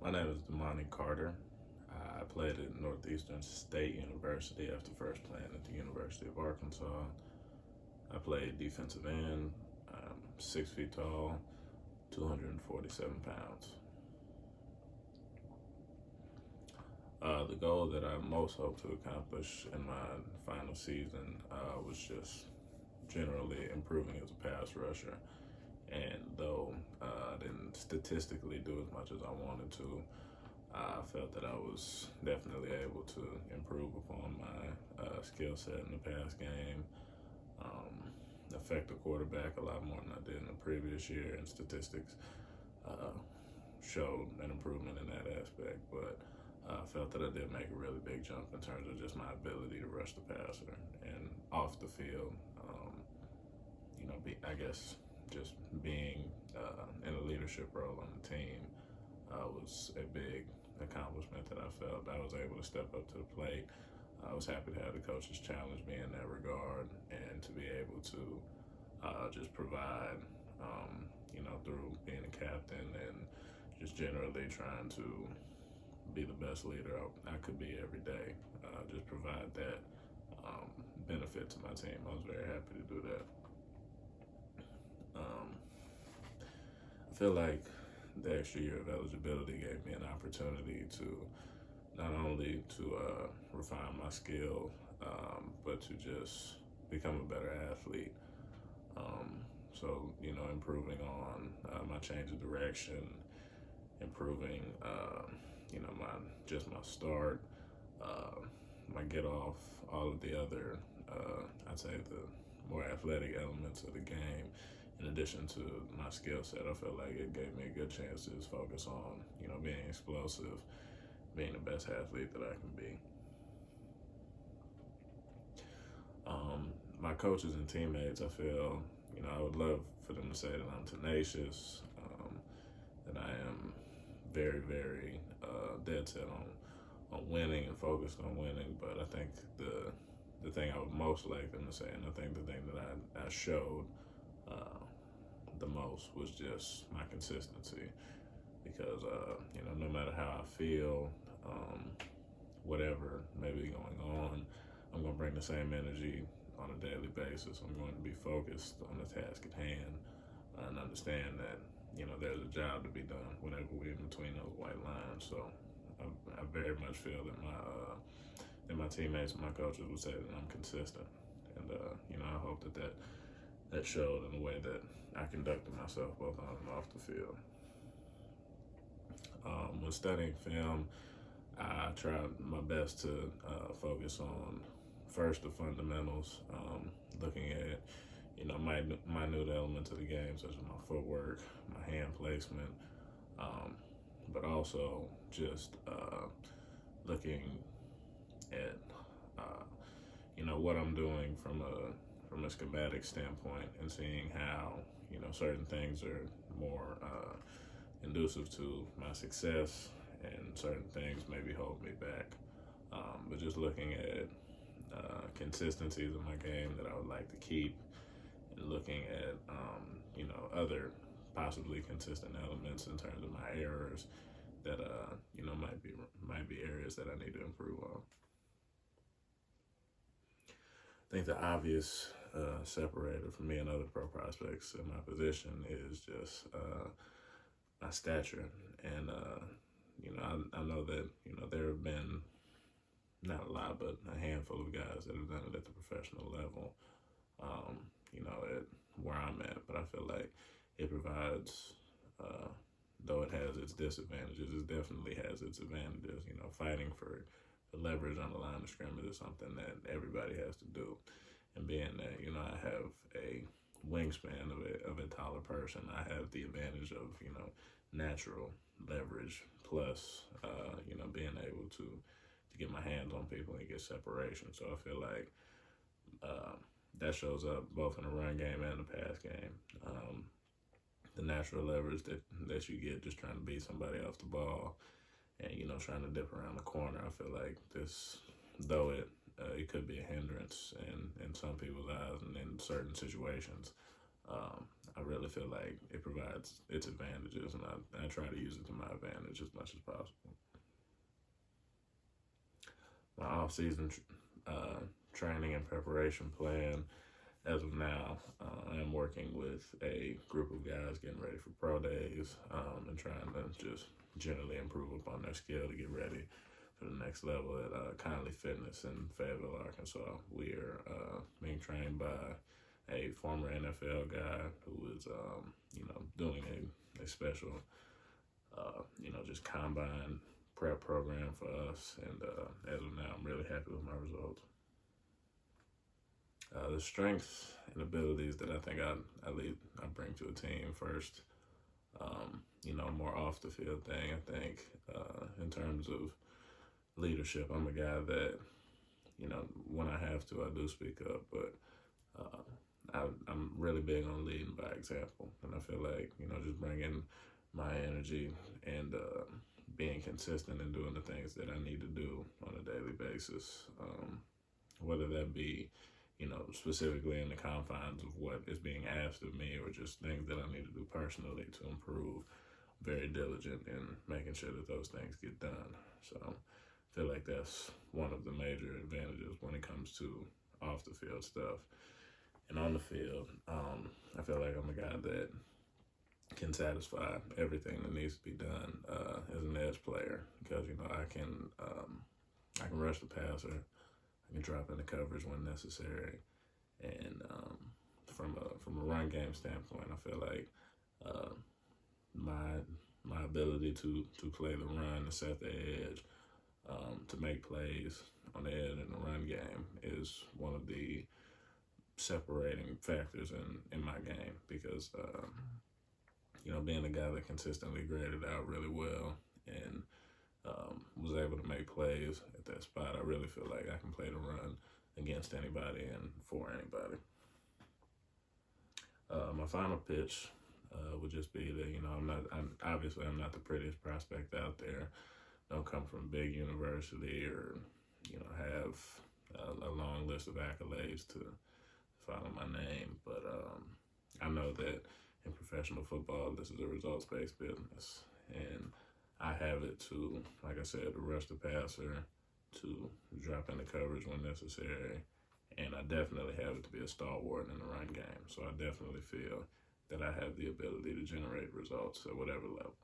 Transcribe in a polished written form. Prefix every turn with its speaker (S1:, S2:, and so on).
S1: My name is Damani Carter. I played at Northeastern State University after first playing at the University of Arkansas. I played defensive end. I'm 6 feet tall, 247 pounds. The goal that I most hope to accomplish in my final season was just generally improving as a pass rusher. And though I didn't statistically do as much as I wanted to, I felt that I was definitely able to improve upon my skill set in the pass game, affect the quarterback a lot more than I did in the previous year, and statistics uh, showed an improvement in that aspect. But I felt that I did make a really big jump in terms of just my ability to rush the passer and off the field. I guess just being in a leadership role on the team was a big accomplishment that I felt. I was able to step up to the plate. I was happy to have the coaches challenge me in that regard and to be able to just provide, through being a captain and just generally trying to be the best leader I could be every day. Just provide that benefit to my team. I was very happy to do that. Um, I feel like the extra year of eligibility gave me an opportunity to not only to refine my skill, but to just become a better athlete. Improving on my change of direction, improving, my my start, uh, my get off, all of the other, I'd say the more athletic elements of the game. In addition to my skill set, I felt like it gave me a good chance to just focus on, being explosive, being the best athlete that I can be. My coaches and teammates, I feel, I would love for them to say that I'm tenacious, that I am very, very dead set on winning and focused on winning. But I think the thing I would most like them to say, and I think the thing that I showed uh, the most was just my consistency. Because no matter how I feel, whatever may be going on, I'm going to bring the same energy on a daily basis. I'm going to be focused on the task at hand and understand that there's a job to be done whenever we're in between those white lines. So I very much feel that my teammates and my coaches would say that I'm consistent, and I hope that showed in the way that I conducted myself both on and off the field. When studying film, I tried my best to focus on first the fundamentals, looking at minute elements of the game such as my footwork, my hand placement, but also just looking at what I'm doing from a schematic standpoint and seeing how certain things are more conducive to my success and certain things maybe hold me back. But just looking at consistencies in my game that I would like to keep, and looking at other possibly consistent elements in terms of my errors that might be areas that I need to improve on. I think the obvious separator for me and other pro prospects in my position is just my stature, and I know that there have been not a lot, but a handful of guys that have done it at the professional level. At where I'm at, but I feel like it provides, though it has its disadvantages, it definitely has its advantages. Fighting for the leverage on the line of scrimmage is something that everybody has to do. And being that, I have a wingspan of a taller person, I have the advantage of, natural leverage plus, being able to get my hands on people and get separation. So I feel like that shows up both in the run game and the pass game. The natural leverage that you get just trying to beat somebody off the ball and trying to dip around the corner. I feel like this, though it could be a hindrance in some people's eyes and in certain situations. I really feel like it provides its advantages, and I try to use it to my advantage as much as possible. My off-season training and preparation plan, as of now, I am working with a group of guys getting ready for pro days, and trying to just generally improve upon their skill to get ready for the next level at Conley Fitness in Fayetteville, Arkansas. We are being trained by a former NFL guy who is, doing a special, just combine prep program for us. And as of now, I'm really happy with my results. The strengths and abilities that I think I bring to a team first, more off the field thing. I think in terms of leadership, I'm a guy that, when I have to, I do speak up, but I'm really big on leading by example. And I feel like, just bringing my energy and being consistent and doing the things that I need to do on a daily basis, whether that be, specifically in the confines of what is being asked of me or just things that I need to do personally to improve. Very diligent in making sure that those things get done. So I feel like that's one of the major advantages when it comes to off the field stuff. And on the field, I feel like I'm a guy that can satisfy everything that needs to be done as an edge player, because I can rush the passer, I can drop into coverage when necessary, and from a run game standpoint, I feel like my ability to play the run, to set the edge, to make plays on the edge in the run game is one of the separating factors in my game, because being a guy that consistently graded out really well and was able to make plays at that spot, I really feel like I can play the run against anybody and for anybody. My final pitch would just be that, I'm not the prettiest prospect out there. Don't come from a big university or, have a long list of accolades to follow my name. But I know that in professional football, this is a results-based business. And I have it to, like I said, to rush the passer, to drop into coverage when necessary. And I definitely have it to be a stalwart in the run game. So I definitely feel that I have the ability to generate results at whatever level.